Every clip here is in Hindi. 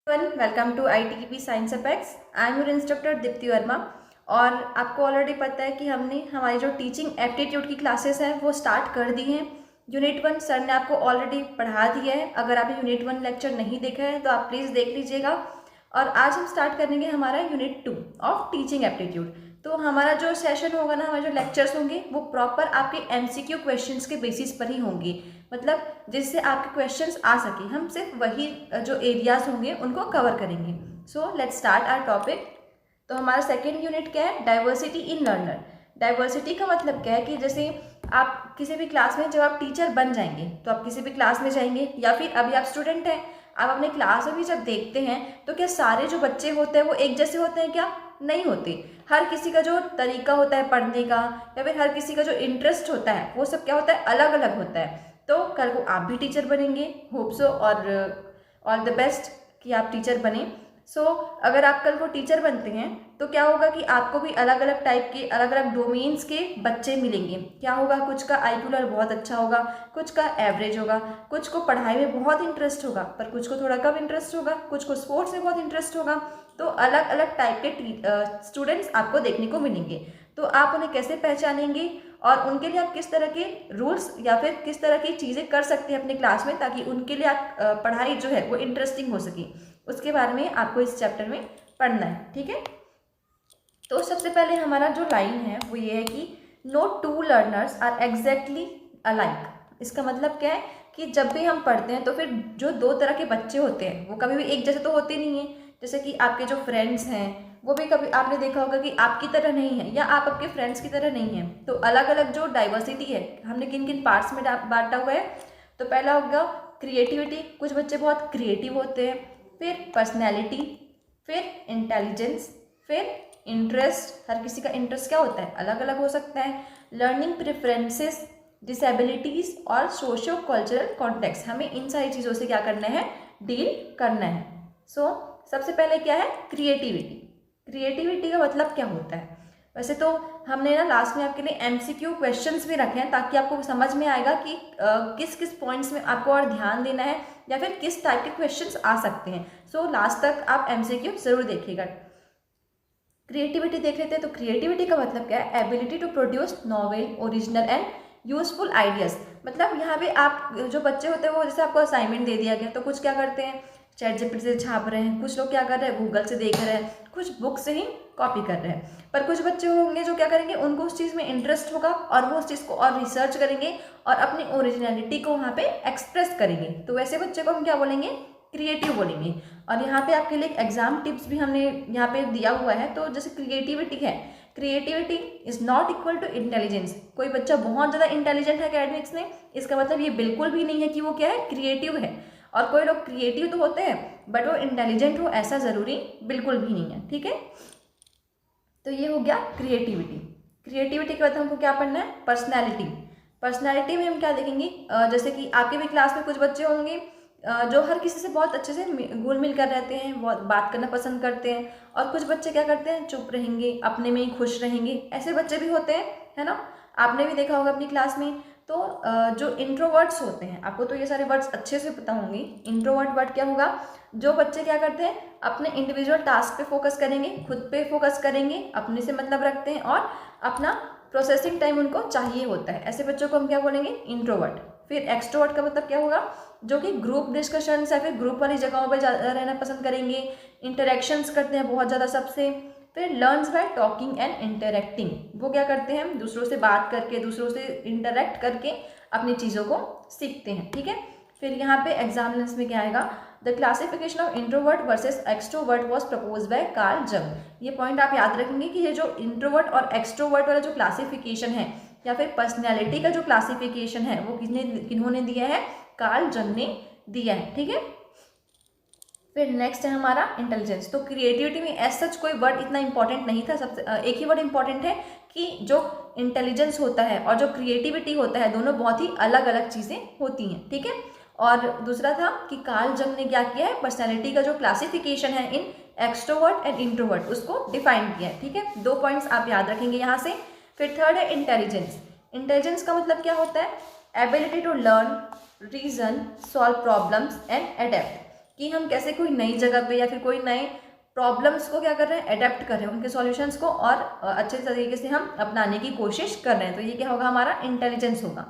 Welcome to ITKP science apex. I am your instructor Dipti Verma. और आपको ऑलरेडी पता है कि हमने हमारी जो टीचिंग एप्टीट्यूड की क्लासेस हैं वो स्टार्ट कर दी हैं। यूनिट 1 सर ने आपको ऑलरेडी पढ़ा दिया है। अगर आप यूनिट 1 लेक्चर नहीं देखा है तो आप प्लीज़ देख लीजिएगा। और आज हम स्टार्ट करेंगे हमारा यूनिट 2 ऑफ टीचिंग एप्टीट्यूड। तो हमारा जो सेशन होगा ना, हमारे जो लेक्चर्स होंगे वो प्रॉपर आपके MCQ क्वेश्चंस के बेसिस पर ही होंगे, मतलब जिससे आपके क्वेश्चंस आ सके। हम सिर्फ वही जो एरियाज होंगे उनको कवर करेंगे। So let's start our topic. तो हमारा सेकेंड यूनिट क्या है? Diversity in learner. डाइवर्सिटी का मतलब क्या है कि जैसे आप किसी भी क्लास में जब आप टीचर बन जाएंगे तो आप किसी भी क्लास में जाएंगे, या फिर अभी आप स्टूडेंट हैं, आप अपने क्लास में भी जब देखते हैं तो क्या सारे जो बच्चे होते हैं वो एक जैसे होते हैं? क्या नहीं होते। हर किसी का जो तरीका होता है पढ़ने का, या फिर हर किसी का जो इंटरेस्ट होता है वो सब क्या होता है? अलग अलग होता है। तो कल को आप भी टीचर बनेंगे, होप सो, और ऑल द बेस्ट कि आप टीचर बने। सो अगर आप कल को टीचर बनते हैं तो क्या होगा कि आपको भी अलग अलग टाइप के, अलग अलग डोमेन्स के बच्चे मिलेंगे। क्या होगा? कुछ का IQ लेवल बहुत अच्छा होगा, कुछ का एवरेज होगा, कुछ को पढ़ाई में बहुत इंटरेस्ट होगा पर कुछ को थोड़ा कम इंटरेस्ट होगा, कुछ को स्पोर्ट्स में बहुत इंटरेस्ट होगा। तो अलग अलग टाइप के स्टूडेंट्स आपको देखने को मिलेंगे। तो आप उन्हें कैसे पहचानेंगे और उनके लिए आप किस तरह के रूल्स या फिर किस तरह की चीज़ें कर सकते हैं अपने क्लास में, ताकि उनके लिए आप पढ़ाई जो है वो इंटरेस्टिंग हो सके, उसके बारे में आपको इस चैप्टर में पढ़ना है। ठीक है, तो सबसे पहले हमारा जो लाइन है वो ये है कि no two learners are exactly alike. इसका मतलब क्या है कि जब भी हम पढ़ते हैं तो फिर जो दो तरह के बच्चे होते हैं वो कभी भी एक जैसे तो होते नहीं हैं। जैसे कि आपके जो फ्रेंड्स हैं वो भी कभी आपने देखा होगा कि आपकी तरह नहीं है, या आप आपके फ्रेंड्स की तरह नहीं हैं। तो अलग अलग जो डाइवर्सिटी है हमने किन किन पार्ट्स में बांटा हुआ है। तो पहला होगा क्रिएटिविटी, कुछ बच्चे बहुत क्रिएटिव होते हैं। फिर पर्सनैलिटी, फिर इंटेलिजेंस, फिर इंटरेस्ट। हर किसी का इंटरेस्ट क्या होता है? अलग अलग हो सकता है। लर्निंग प्रेफरेंसेस, डिसेबिलिटीज़ और सोशो कल्चरल कॉन्टेक्स्ट। हमें इन सारी चीज़ों से क्या करना है? डील करना है। सो सबसे पहले क्या है? क्रिएटिविटी। क्रिएटिविटी का मतलब क्या होता है? वैसे तो हमने ना लास्ट में आपके लिए MCQ क्वेश्चंस भी रखे हैं, ताकि आपको समझ में आएगा कि किस किस पॉइंट्स में आपको और ध्यान देना है, या फिर किस टाइप के क्वेश्चंस आ सकते हैं। सो लास्ट तक आप MCQ जरूर देखिएगा। क्रिएटिविटी देख लेते हैं। तो क्रिएटिविटी का मतलब क्या है? Ability to produce novel, original and useful ideas. मतलब यहाँ पे आप जो बच्चे होते हैं वो, जैसे आपको असाइनमेंट दे दिया गया तो कुछ क्या करते हैं? ChatGPT से छाप रहे हैं, कुछ लोग क्या कर रहे हैं? गूगल से देख रहे हैं, कुछ बुक से ही कॉपी कर रहे हैं। पर कुछ बच्चे होंगे जो क्या करेंगे, उनको उस चीज़ में इंटरेस्ट होगा और वो उस चीज़ को और रिसर्च करेंगे और अपनी ओरिजिनलिटी को वहाँ पे एक्सप्रेस करेंगे। तो वैसे बच्चे को हम क्या बोलेंगे? क्रिएटिव बोलेंगे। और यहाँ पे आपके लिए एक एग्जाम टिप्स भी हमने यहाँ पे दिया हुआ है। तो जैसे क्रिएटिविटी है, creativity is not equal to intelligence. कोई बच्चा बहुत ज़्यादा इंटेलिजेंट है एकेडमिक्स में, इसका मतलब ये बिल्कुल भी नहीं है कि वो क्या है? क्रिएटिव है। और कोई लोग क्रिएटिव तो होते हैं बट वो इंटेलिजेंट हो, ऐसा ज़रूरी बिल्कुल भी नहीं है। ठीक है, तो ये हो गया क्रिएटिविटी। क्रिएटिविटी के बाद हमको क्या पढ़ना है? पर्सनैलिटी। पर्सनैलिटी में हम क्या देखेंगे? जैसे कि आपके भी क्लास में कुछ बच्चे होंगे जो हर किसी से बहुत अच्छे से घुल मिल कर रहते हैं, बहुत बात करना पसंद करते हैं। और कुछ बच्चे क्या करते हैं? चुप रहेंगे, अपने में ही खुश रहेंगे। ऐसे बच्चे भी होते हैं, है ना? आपने भी देखा होगा अपनी क्लास में। तो जो इंट्रोवर्ट्स होते हैं, आपको तो ये सारे वर्ड्स अच्छे से पता होंगे। इंट्रोवर्ट वर्ड क्या होगा? जो बच्चे क्या करते हैं? अपने इंडिविजुअल टास्क पे फोकस करेंगे, खुद पे फोकस करेंगे, अपने से मतलब रखते हैं और अपना प्रोसेसिंग टाइम उनको चाहिए होता है। ऐसे बच्चों को हम क्या बोलेंगे? इंट्रोवर्ट। फिर एक्सट्रोवर्ट का मतलब क्या होगा? जो कि ग्रुप डिस्कशन या फिर ग्रुप वाली जगहों पर ज़्यादा रहना पसंद करेंगे, इंटरेक्शंस करते हैं बहुत ज़्यादा सबसे। फिर learns bye talking and interacting, वो क्या करते हैं? दूसरों से बात करके, दूसरों से इंटरेक्ट करके अपनी चीज़ों को सीखते हैं। ठीक है, फिर यहाँ पे एग्जामिनेंस में क्या आएगा? The classification of introvert versus extrovert was propose by Karl जंग। ये पॉइंट आप याद रखेंगे कि ये जो इंट्रोवर्ट और एक्सट्रोवर्ट वाला जो क्लासिफिकेशन है, या फिर पर्सनैलिटी का जो क्लासिफिकेशन है, वो किन्होंने दिया है? कार्ल जंग ने दिया है। ठीक है, फिर नेक्स्ट है हमारा इंटेलिजेंस। तो क्रिएटिविटी में एज सच कोई वर्ड इतना इंपॉर्टेंट नहीं था। सबसे एक ही वर्ड इंपॉर्टेंट है कि जो इंटेलिजेंस होता है और जो क्रिएटिविटी होता है, दोनों बहुत ही अलग अलग चीज़ें होती हैं। ठीक है, और दूसरा था कि कार्ल जंग ने क्या किया है? पर्सनैलिटी का जो क्लासिफिकेशन है इन एक्सट्रोवर्ट एंड इंट्रोवर्ट, उसको डिफाइन किया है। ठीक है, 2 पॉइंट्स आप याद रखेंगे यहाँ से। फिर थर्ड है इंटेलिजेंस। इंटेलिजेंस का मतलब क्या होता है? Ability to learn, reason, solve problems and adapt. कि हम कैसे कोई नई जगह पे या फिर कोई नए प्रॉब्लम्स को क्या कर रहे हैं, अडेप्ट कर रहे हैं उनके सॉल्यूशंस को, और अच्छे तरीके से हम अपनाने की कोशिश कर रहे हैं। तो ये क्या होगा, हमारा इंटेलिजेंस होगा।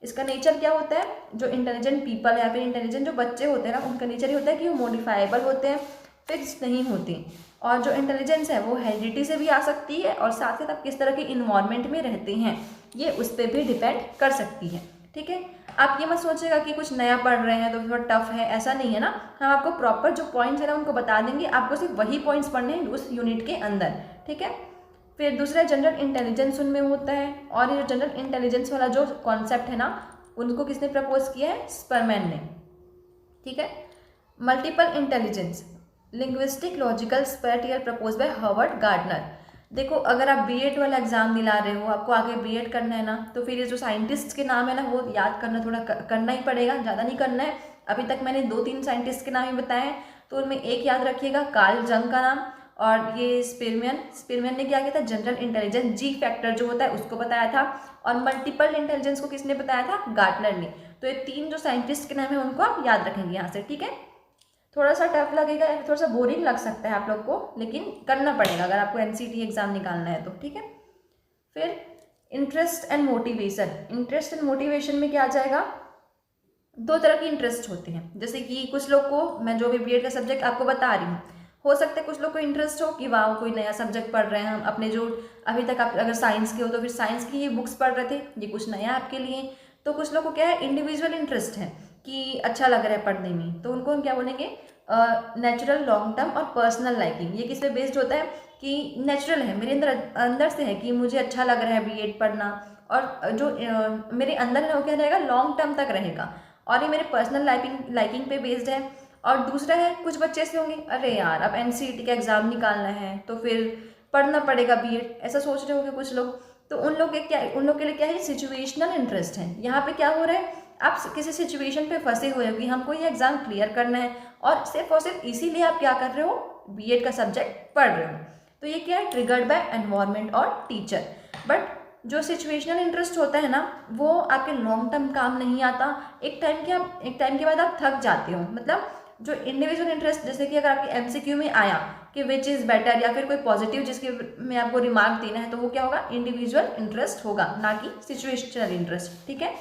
इसका नेचर क्या होता है, जो इंटेलिजेंट पीपल या फिर इंटेलिजेंट जो बच्चे होते हैं ना, उनका नेचर ये होता है कि वो मॉडिफाइबल होते हैं, फिक्स नहीं होती। और जो इंटेलिजेंस है वो हेरिडिटी से भी आ सकती है, और साथ ही आप किस तरह के इन्वायरमेंट में रहते हैं ये उस पर भी डिपेंड कर सकती है। ठीक है, आप ये मत सोचिएगा कि कुछ नया पढ़ रहे हैं तो थोड़ा टफ है, ऐसा नहीं है ना। हम आपको प्रॉपर जो पॉइंट्स है ना उनको बता देंगे, आपको सिर्फ वही पॉइंट्स पढ़ने हैं उस यूनिट के अंदर। ठीक है, फिर दूसरा जनरल इंटेलिजेंस उनमें होता है, और ये जो जनरल इंटेलिजेंस वाला जो कॉन्सेप्ट है ना, उनको किसने प्रपोज किया है, स्परमैन ने। ठीक है, multiple intelligence, linguistic logical spatial propose by Herbert Gardner. देखो, अगर आप बीएड वाला एग्जाम दिला रहे हो, आपको आगे बीएड करना है ना, तो फिर ये जो साइंटिस्ट के नाम है ना वो याद करना थोड़ा करना ही पड़ेगा, ज़्यादा नहीं करना है। अभी तक मैंने 2-3 साइंटिस्ट के नाम ही बताए हैं, तो उनमें एक याद रखिएगा, कार्ल जंग का नाम, और ये स्पिरमैन ने क्या किया था, जनरल इंटेलिजेंस जी फैक्टर जो होता है उसको बताया था, और मल्टीपल इंटेलिजेंस को किसने बताया था, गार्डनर ने। तो ये 3 जो साइंटिस्ट के नाम है उनको आप याद रखेंगे यहाँ से। ठीक है, थोड़ा सा टफ लगेगा, थोड़ा सा बोरिंग लग सकता है आप लोग को, लेकिन करना पड़ेगा अगर आपको एनसीटी एग्जाम निकालना है तो। ठीक है, फिर interest and motivation. Interest and motivation में क्या आ जाएगा, 2 तरह की इंटरेस्ट होते हैं। जैसे कि कुछ लोग को, मैं जो भी बीएड का सब्जेक्ट आपको बता रही हूँ, हो सकता है कुछ लोग को इंटरेस्ट हो कि वाह कोई नया सब्जेक्ट पढ़ रहे हैं हम, अपने जो अभी तक आप अगर साइंस के हो तो फिर साइंस की ही बुक्स पढ़ रहे थे, ये कुछ नया आपके लिए। तो कुछ लोग को क्या है, इंडिविजुअल इंटरेस्ट है कि अच्छा लग रहा है पढ़ने में, तो उनको हम क्या बोलेंगे, नेचुरल, लॉन्ग टर्म और पर्सनल लाइकिंग। ये किस पे बेस्ड होता है कि नेचुरल है, मेरे अंदर से है कि मुझे अच्छा लग रहा है बीएड पढ़ना, और जो मेरे अंदर है वो क्या रहेगा, लॉन्ग टर्म तक रहेगा, और ये मेरे पर्सनल लाइकिंग पे बेस्ड है। और दूसरा है, कुछ बच्चे ऐसे होंगे, अरे यार अब एनसीईटी का एग्ज़ाम निकालना है तो फिर पढ़ना पड़ेगा बीएड, ऐसा सोच रहे होंगे कुछ लोग। तो उन लोग के लिए क्या है, सिचुएशनल इंटरेस्ट है। यहाँ पे क्या हो रहा है, आप किसी सिचुएशन पे फंसे हुए हो कि हमको ये एग्ज़ाम क्लियर करना है, और सिर्फ इसीलिए आप क्या कर रहे हो, बीएड का सब्जेक्ट पढ़ रहे हो। तो ये क्या है, ट्रिगर्ड बाय एनवायरनमेंट और टीचर। बट जो सिचुएशनल इंटरेस्ट होता है ना, वो आपके लॉन्ग टर्म काम नहीं आता। एक टाइम के बाद आप थक जाते हो। मतलब जो इंडिविजुअल इंटरेस्ट, जैसे कि अगर आपके एमसीक्यू में आया कि विच इज़ बेटर, या फिर कोई पॉजिटिव जिसके में आपको रिमार्क देना है, तो वो क्या होगा, इंडिविजुअल इंटरेस्ट होगा, ना कि सिचुएशनल इंटरेस्ट। ठीक है,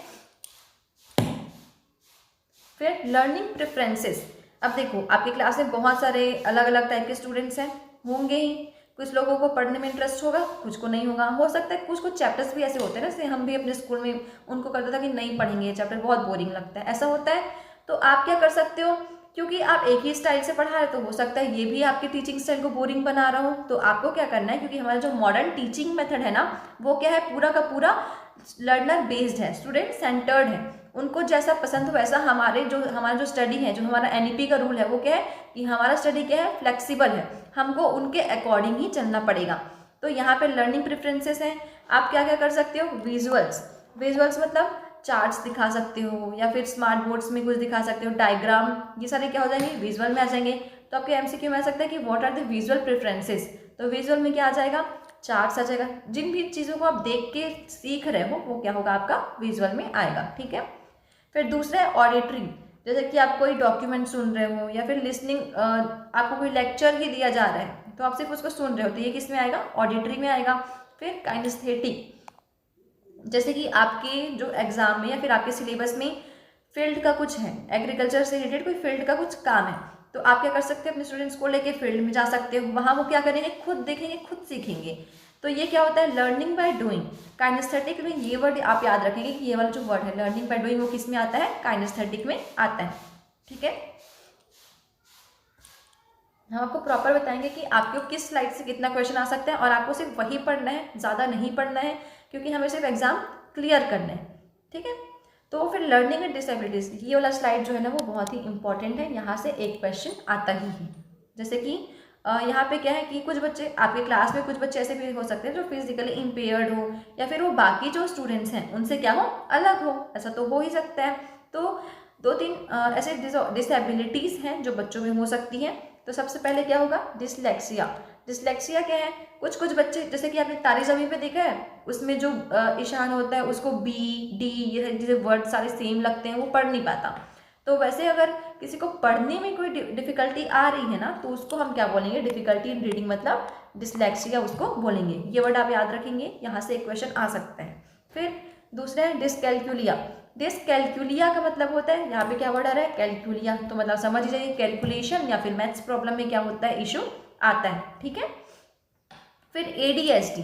फिर लर्निंग प्रेफरेंसेस। अब देखो, आपकी क्लास में बहुत सारे अलग अलग टाइप के स्टूडेंट्स हैं, होंगे ही। कुछ लोगों को पढ़ने में इंटरेस्ट होगा, कुछ को नहीं होगा। हो सकता है कुछ चैप्टर्स भी ऐसे होते हैं ना, जैसे हम भी अपने स्कूल में उनको करता था कि नहीं पढ़ेंगे ये चैप्टर, बहुत बोरिंग लगता है, ऐसा होता है। तो आप क्या कर सकते हो, क्योंकि आप एक ही स्टाइल से पढ़ा रहे तो हो सकता है ये भी आपके टीचिंग स्टाइल को बोरिंग बना रहा हो। तो आपको क्या करना है, क्योंकि हमारा जो मॉडर्न टीचिंग मेथड है ना, वो क्या है, पूरा का पूरा लर्नर बेस्ड है, स्टूडेंट सेंटर्ड है। उनको जैसा पसंद हो वैसा, हमारा जो स्टडी है, जो हमारा एनईपी का रूल है, वो क्या है कि हमारा स्टडी क्या है, फ्लेक्सिबल है, हमको उनके अकॉर्डिंग ही चलना पड़ेगा। तो यहाँ पे लर्निंग प्रेफरेंसेस हैं। आप क्या क्या कर सकते हो, विजुअल्स मतलब चार्ट्स दिखा सकते हो, या फिर स्मार्ट बोर्ड्स में कुछ दिखा सकते हो, डायग्राम, ये सारे क्या हो जाएंगे, विजुअल में आ जाएंगे। तो आपके एमसीक्यू में आ सकता है कि what are the visual preferences, तो विजुअल में क्या आ जाएगा, चार्ट्स आ जाएगा। जिन भी चीज़ों को आप देख के सीख रहे हो वो क्या होगा, आपका विजुअल में आएगा। ठीक है, फिर दूसरा है ऑडिटरी। जैसे कि आप कोई डॉक्यूमेंट सुन रहे हो, या फिर लिसनिंग, आपको कोई लेक्चर ही दिया जा रहा है तो आप सिर्फ उसको सुन रहे हो, तो ये किस में आएगा, ऑडिटरी में आएगा। फिर काइनेस्थेटिक, जैसे कि आपके जो एग्जाम में या फिर आपके सिलेबस में फील्ड का कुछ है, एग्रीकल्चर से रिलेटेड कोई फील्ड का कुछ काम है, तो आप क्या कर सकते हो, अपने स्टूडेंट्स को लेके फील्ड में जा सकते हो। वहाँ वो क्या करेंगे, खुद देखेंगे, खुद सीखेंगे। तो ये क्या होता है, लर्निंग बाय डूइंग। काइनेस्थेटिक में ये वर्ड आप याद रखेंगे कि ये वाला जो वर्ड है लर्निंग बाय डूइंग, वो किस में आता है, काइनेस्थेटिक में आता है। ठीक है, हम आपको प्रॉपर बताएंगे कि आपको किस स्लाइड से कितना क्वेश्चन आ सकता है, और आपको सिर्फ वही पढ़ना है, ज़्यादा नहीं पढ़ना है, क्योंकि हमें सिर्फ एग्जाम क्लियर करना है। ठीक है, तो फिर लर्निंग एंड डिसेबिलिटीज, ये वाला स्लाइड जो है ना वो बहुत ही इंपॉर्टेंट है, यहाँ से एक क्वेश्चन आता ही है। जैसे कि यहाँ पे क्या है कि कुछ बच्चे आपके क्लास में, कुछ बच्चे ऐसे भी हो सकते हैं जो फिजिकली इम्पेयर्ड हो, या फिर वो बाकी जो स्टूडेंट्स हैं उनसे क्या हो, अलग हो, ऐसा तो हो ही सकता है। तो 2-3 ऐसे डिसेबिलिटीज़ हैं जो बच्चों में हो सकती हैं। तो सबसे पहले क्या होगा, डिसलेक्सिया क्या है, कुछ बच्चे, जैसे कि आपने तारी ज़मीं पे देखा है, उसमें जो ईशान होता है उसको बी डी, ये जैसे वर्ड सारे सेम लगते हैं, वो पढ़ नहीं पाता। तो वैसे अगर किसी को पढ़ने में कोई डिफ़िकल्टी आ रही है ना, तो उसको हम क्या बोलेंगे, डिफ़िकल्टी इन रीडिंग मतलब डिसलेक्सिया उसको बोलेंगे। ये वर्ड आप याद रखेंगे, यहाँ से एक क्वेश्चन आ सकता है। फिर दूसरा है डिसकैलकुलिया। डिसकैलकुलिया का मतलब होता है, यहाँ पे क्या वर्ड आ रहा है, कैलकुलिया, तो मतलब समझ जाइए कैलकुलेशन या फिर मैथ्स प्रॉब्लम में क्या होता है, इशू आता है। ठीक है। फिर ADHD।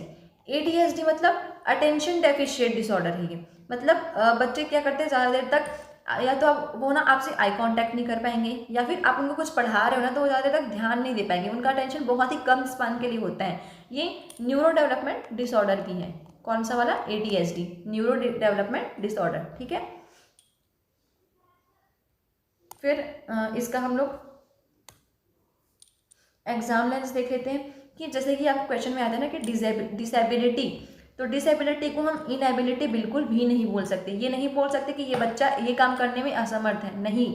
ADHD मतलब अटेंशन डेफिशिएंट डिसऑर्डर है ये। मतलब बच्चे क्या करते हैं, ज़्यादा देर तक या तो आप वो ना आपसे आई कांटेक्ट नहीं कर पाएंगे, या फिर आप उनको कुछ पढ़ा रहे हो ना तो वो ज़्यादा देर तक ध्यान नहीं दे पाएंगे, उनका अटेंशन बहुत ही कम स्पान के लिए होता है। ये न्यूरो डेवलपमेंट डिसऑर्डर भी है। कौन सा वाला, ADHD, न्यूरो डेवलपमेंट डिसऑर्डर। ठीक है। फिर इसका हम लोग एग्जाम लेंस देख लेते हैं कि जैसे कि आपको क्वेश्चन में आता है ना कि डिसेबिलिटी, तो डिसेबिलिटी को हम इनएबिलिटी बिल्कुल भी नहीं बोल सकते। ये नहीं बोल सकते कि ये बच्चा ये काम करने में असमर्थ है, नहीं,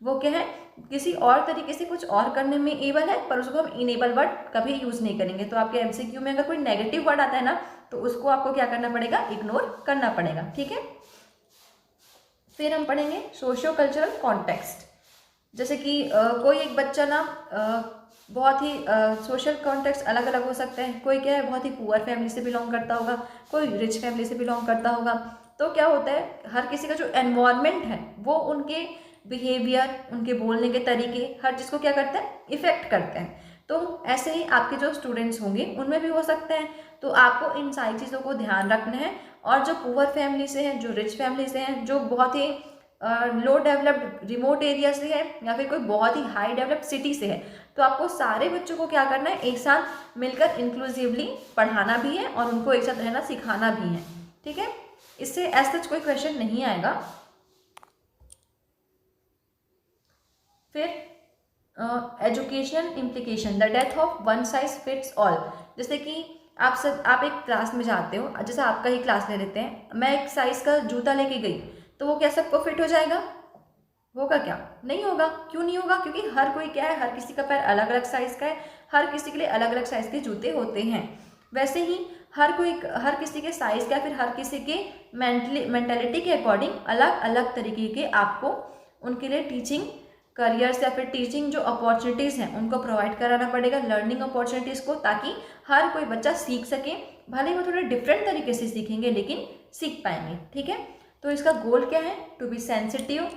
वो क्या है, किसी और तरीके से कुछ और करने में एबल है, पर उसको हम इनेबल वर्ड कभी यूज़ नहीं करेंगे। तो आपके MCQ में अगर कोई नेगेटिव वर्ड आता है ना, तो उसको आपको क्या करना पड़ेगा, इग्नोर करना पड़ेगा। ठीक है। फिर हम पढ़ेंगे सोशियो कल्चरल कॉन्टेक्स्ट। जैसे कि कोई एक बच्चा ना बहुत ही सोशल कॉन्टेक्स्ट अलग अलग हो सकता है। कोई क्या है, बहुत ही पुअर फैमिली से बिलोंग करता होगा, कोई रिच फैमिली से बिलोंग करता होगा। तो क्या होता है, हर किसी का जो एनवायरनमेंट है वो उनके बिहेवियर, उनके बोलने के तरीके, हर चीज़ को क्या करते हैं, इफेक्ट करते हैं। तो ऐसे ही आपके जो स्टूडेंट्स होंगे उनमें भी हो सकता है। तो आपको इन सारी चीज़ों को ध्यान रखना है। और जो पुअर फैमिली से हैं, जो रिच फैमिली से हैं, जो बहुत ही लो डेवलप्ड रिमोट एरिया से है, या फिर कोई बहुत ही हाई डेवलप्ड सिटी से है, तो आपको सारे बच्चों को क्या करना है, एक साथ मिलकर इंक्लूसिवली पढ़ाना भी है और उनको एक साथ रहना सिखाना भी है। ठीक है। इससे एज सच कोई क्वेश्चन नहीं आएगा। फिर educational implication, the death of one size fits all. जैसे कि आप एक क्लास में जाते हो, जैसे आपका ही क्लास ले लेते हैं, मैं एक साइज़ का जूता लेके गई, तो वो क्या सबको फिट हो जाएगा, होगा क्या, नहीं होगा। क्यों नहीं होगा, क्योंकि हर कोई क्या है, हर किसी का पैर अलग अलग साइज़ का है, हर किसी के लिए अलग अलग साइज़ के जूते होते हैं। वैसे ही हर किसी के साइज़ का, फिर हर किसी के मेंटेलिटी के अकॉर्डिंग अलग अलग तरीके के आपको उनके लिए टीचिंग करियर्स या फिर टीचिंग जो अपॉर्चुनिटीज़ हैं उनको प्रोवाइड कराना पड़ेगा, लर्निंग अपॉर्चुनिटीज़ को, ताकि हर कोई बच्चा सीख सके। भले वो थोड़े डिफरेंट तरीके से सीखेंगे लेकिन सीख पाएंगे। ठीक है। तो इसका गोल क्या है, to be sensitive,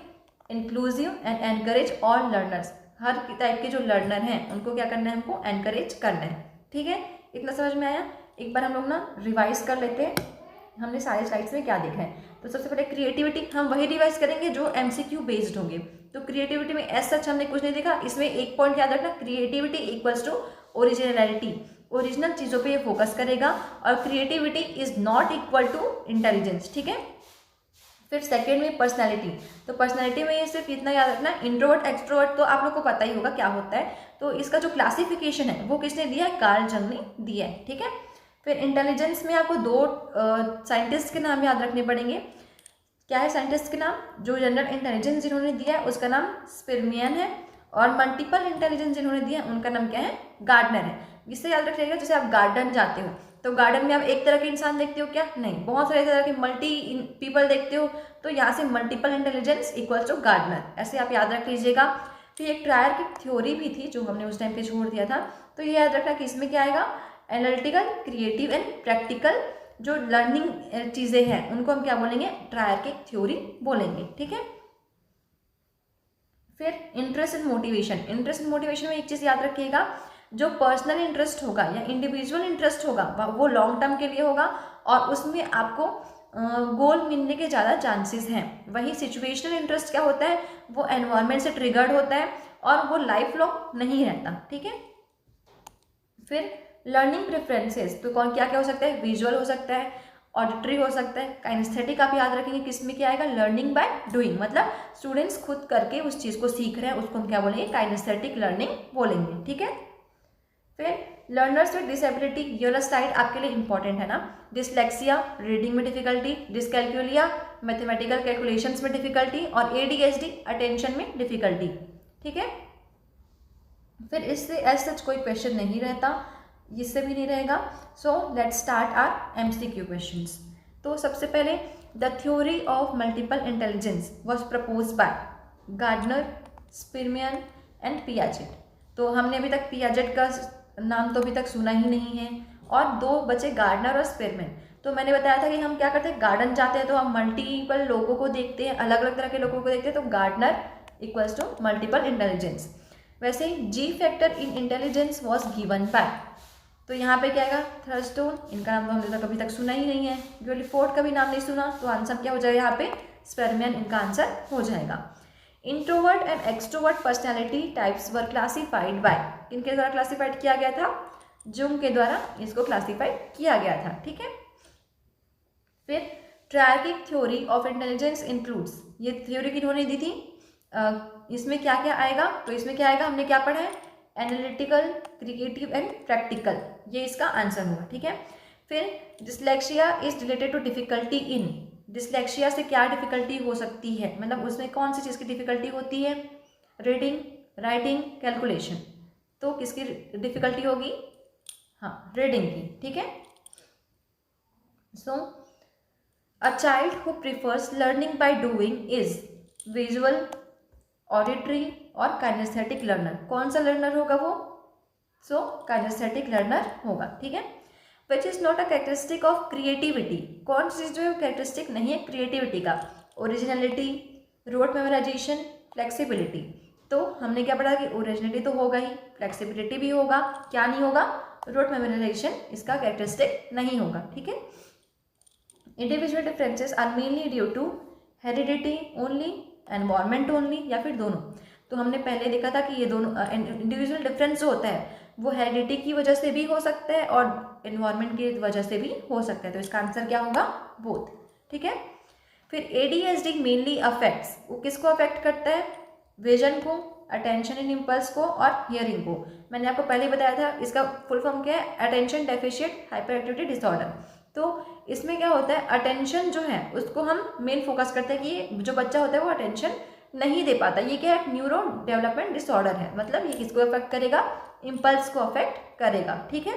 inclusive and encourage all learners. हर टाइप के जो लर्नर हैं उनको क्या करना है, हमको एनकरेज करना है। ठीक है। इतना समझ में आया। एक बार हम लोग ना रिवाइज कर लेते हैं, हमने सारे स्लाइड्स में क्या देखा है। तो सबसे पहले क्रिएटिविटी, हम वही रिवाइज करेंगे जो MCQ बेस्ड होंगे। तो क्रिएटिविटी में एज सच हमने कुछ नहीं देखा। इसमें एक पॉइंट याद रखना, creativity equals to originality, original चीज़ों पे ये फोकस करेगा, और creativity is not equal to intelligence. ठीक है। फिर सेकेंड में पर्सनैलिटी, तो पर्सनैलिटी में ये सिर्फ इतना याद रखना, इंट्रोवर्ट एक्सट्रोवर्ट तो आप लोग को पता ही होगा क्या होता है। तो इसका जो क्लासिफिकेशन है वो किसने दिया है, कार्ल जंग ने दिया है। ठीक है। फिर इंटेलिजेंस में आपको दो साइंटिस्ट के नाम याद रखने पड़ेंगे। क्या है साइंटिस्ट के नाम, जो जनरल इंटेलिजेंस जिन्होंने दिया है उसका नाम स्पिरमियन है, और मल्टीपल इंटेलिजेंस जिन्होंने दिया है उनका नाम क्या है, गार्डनर है। इससे याद रखिएगा, जैसे आप गार्डन जाते हो तो गार्डन में आप एक तरह के इंसान देखते हो क्या, नहीं, बहुत सारे तरह के मल्टी पीपल देखते हो। तो यहाँ से multiple intelligence equals to Gardner, ऐसे आप याद रख लीजिएगा। फिर एक ट्रायर की थ्योरी भी थी जो हमने उस टाइम पे छोड़ दिया था, तो ये याद रखना कि इसमें क्या आएगा, एनालिटिकल, क्रिएटिव एंड प्रैक्टिकल जो लर्निंग चीज़ें हैं उनको हम क्या बोलेंगे, ट्रायर की थ्योरी बोलेंगे। ठीक है। फिर interest and motivation, interest and motivation में एक चीज़ याद रखिएगा, जो पर्सनल इंटरेस्ट होगा या इंडिविजुअल इंटरेस्ट होगा वो लॉन्ग टर्म के लिए होगा, और उसमें आपको गोल मिलने के ज़्यादा चांसेस हैं। वहीं सिचुएशनल इंटरेस्ट क्या होता है, वो एनवायरनमेंट से ट्रिगर्ड होता है और वो लाइफ लॉन्ग नहीं रहता। ठीक है। फिर लर्निंग प्रेफरेंसेस, तो कौन क्या क्या हो सकता है, विजुअल हो सकता है, ऑडिटरी हो सकता है, काइनेस्थेटिक आप याद रखेंगे किस में क्या आएगा, लर्निंग बाय डूइंग, मतलब स्टूडेंट्स खुद करके उस चीज़ को सीख रहे हैं, उसको हम क्या बोलेंगे, काइनेस्थेटिक लर्निंग बोलेंगे। ठीक है। फिर लर्नर्स विद डिसेबिलिटी, ये वाला स्लाइड आपके लिए इंपॉर्टेंट है ना, डिसलेक्सिया, रीडिंग में डिफिकल्टी, डिसकैलकुलिया, मैथमेटिकल कैलकुलेशंस में डिफिकल्टी, और ADHD, अटेंशन में डिफिकल्टी। ठीक है। फिर इससे एज सच कोई क्वेश्चन नहीं रहता, इससे भी नहीं रहेगा। So let's start our MCQ questions. तो सबसे पहले, the theory of multiple intelligence was proposed by Gardner, Spearman and Piaget. तो हमने अभी तक पियाजेट का नाम तो अभी तक सुना ही नहीं है। और दो बचे गार्डनर और स्पिरमैन। तो मैंने बताया था कि हम क्या करते हैं, गार्डन जाते हैं तो हम मल्टीपल लोगों को देखते हैं, अलग अलग तरह के लोगों को देखते हैं, तो Gardner equals to multiple intelligence. वैसे ही G factor in intelligence was given by, तो यहाँ पे क्या आएगा, थर्स्टोन। इनका नाम तो हमने अभी तक सुना ही नहीं है। ग्वेलिफोर्ड का भी नाम नहीं सुना, तो आंसर क्या हो जाएगा यहाँ पे, स्पेरमैन इनका आंसर हो जाएगा। Introvert and extrovert personality types were classified by, किनके द्वारा क्लासिफाइड किया गया था, जुंग के द्वारा इसको क्लासिफाइड किया गया था। ठीक है, फिर triarchic theory of intelligence includes, ये थ्योरी किन्होंने दी थी, इसमें क्या क्या आएगा, तो इसमें क्या आएगा, हमने क्या पढ़ा है, एनालिटिकल, क्रिएटिव एंड प्रैक्टिकल, ये इसका आंसर होगा। ठीक है, फिर dyslexia is related to difficulty in, dyslexia से क्या डिफिकल्टी हो सकती है, मतलब उसमें कौन सी चीज़ की डिफिकल्टी होती है, रीडिंग, राइटिंग, कैलकुलेशन, तो किसकी डिफिकल्टी होगी, हाँ रीडिंग की। ठीक है, so a child who prefers learning by doing is visual, auditory और काइनेस्थेटिक लर्नर, कौन सा लर्नर होगा वो, सो काइनेस्थेटिक लर्नर होगा। ठीक है, which is not a characteristic of creativity, कौन सी चीज़ जो है कैरेक्टरिस्टिक नहीं है क्रिएटिविटी का, ओरिजिनलिटी, रोट मेमोराइजेशन, फ्लेक्सिबिलिटी। तो हमने क्या पढ़ा कि ओरिजिनलिटी तो होगा ही, फ्लेक्सिबिलिटी भी होगा, क्या नहीं होगा, रोट मेमोराइजेशन इसका कैरेक्टरिस्टिक नहीं होगा। ठीक है, individual differences are mainly due to heredity only, environment only, या फिर दोनों। तो हमने पहले देखा था कि ये दोनों इंडिविजुअल डिफरेंस जो होता है वो हेरिडिटी की वजह से भी हो सकता है और एनवायरमेंट की वजह से भी हो सकता है, तो इसका आंसर क्या होगा, बोथ। ठीक है, फिर एडीएचडी मेनली अफेक्ट्स, वो किसको अफेक्ट करता है, विजन को, अटेंशन एंड इम्पल्स को और हियरिंग को। मैंने आपको पहले बताया था इसका फुल फॉर्म क्या है, attention deficient hyper activity disorder. तो इसमें क्या होता है, अटेंशन जो है उसको हम मेन फोकस करते हैं कि ये जो बच्चा होता है वो अटेंशन नहीं दे पाता, ये क्या है, न्यूरो डेवलपमेंट डिसऑर्डर है, मतलब ये किसको अफेक्ट करेगा, इम्पल्स को अफेक्ट करेगा। ठीक है,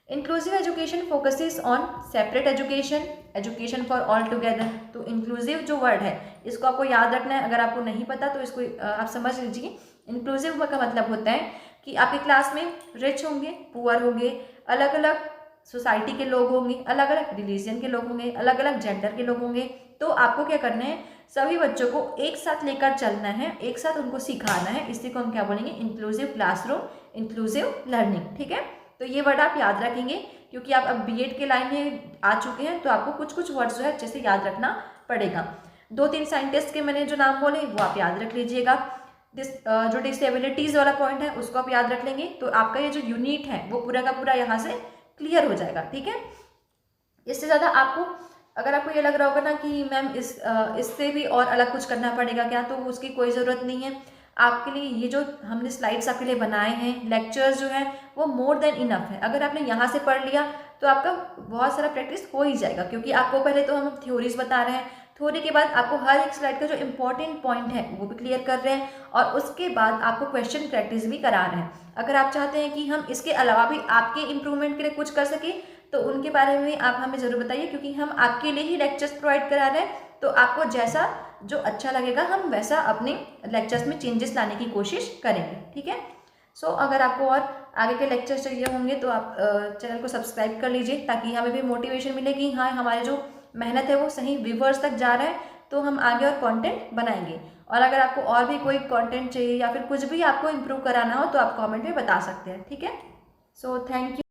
inclusive education focuses on separate education, education for all together. तो इंक्लूसिव जो वर्ड है इसको आपको याद रखना है, अगर आपको नहीं पता तो इसको आप समझ लीजिए। इंक्लूसिव का मतलब होता है कि आपकी क्लास में रिच होंगे, पुअर होंगे, अलग अलग सोसाइटी के लोग होंगे, अलग अलग रिलीजन के लोग होंगे, अलग अलग जेंडर के लोग होंगे, तो आपको क्या करना है, सभी बच्चों को एक साथ लेकर चलना है, एक साथ उनको सिखाना है, इसी को हम क्या बोलेंगे, इंक्लूसिव क्लासरूम, इंक्लूसिव लर्निंग। ठीक है, तो ये वर्ड आप याद रखेंगे क्योंकि आप अब बीएड के लाइन में आ चुके हैं, तो आपको कुछ कुछ वर्ड्स जो है अच्छे से याद रखना पड़ेगा। 2-3 साइंटिस्ट के मैंने जो नाम बोले वो आप याद रख लीजिएगा। जो डिसेबिलिटीज़ वाला पॉइंट है उसको आप याद रख लेंगे, तो आपका ये जो यूनिट है वो पूरा का पूरा यहाँ से क्लियर हो जाएगा। ठीक है, इससे ज़्यादा आपको, अगर आपको ये लग रहा होगा ना कि मैम इससे भी और अलग कुछ करना पड़ेगा क्या, तो उसकी कोई ज़रूरत नहीं है। आपके लिए ये जो हमने स्लाइड्स आपके लिए बनाए हैं, लेक्चर्स जो हैं वो मोर देन इनफ है। अगर आपने यहाँ से पढ़ लिया तो आपका बहुत सारा प्रैक्टिस हो ही जाएगा, क्योंकि आपको पहले तो हम थ्योरीज बता रहे हैं, थ्योरी के बाद आपको हर एक स्लाइड का जो इंपॉर्टेंट पॉइंट है वो भी क्लियर कर रहे हैं, और उसके बाद आपको क्वेश्चन प्रैक्टिस भी करा रहे हैं। अगर आप चाहते हैं कि हम इसके अलावा भी आपके इम्प्रूवमेंट के लिए कुछ कर सकें तो उनके बारे में आप हमें ज़रूर बताइए, क्योंकि हम आपके लिए ही लेक्चर्स प्रोवाइड करा रहे हैं, तो आपको जैसा जो अच्छा लगेगा हम वैसा अपने लेक्चर्स में चेंजेस लाने की कोशिश करेंगे। ठीक है, सो अगर आपको और आगे के लेक्चर्स चाहिए होंगे तो आप चैनल को सब्सक्राइब कर लीजिए, ताकि हमें भी मोटिवेशन मिले कि हाँ हमारे जो मेहनत है वो सही व्यूवर्स तक जा रहा है, तो हम आगे और कंटेंट बनाएंगे। और अगर आपको और भी कोई कंटेंट चाहिए या फिर कुछ भी आपको इम्प्रूव कराना हो तो आप कमेंट में बता सकते हैं। ठीक है, सो थैंक यू।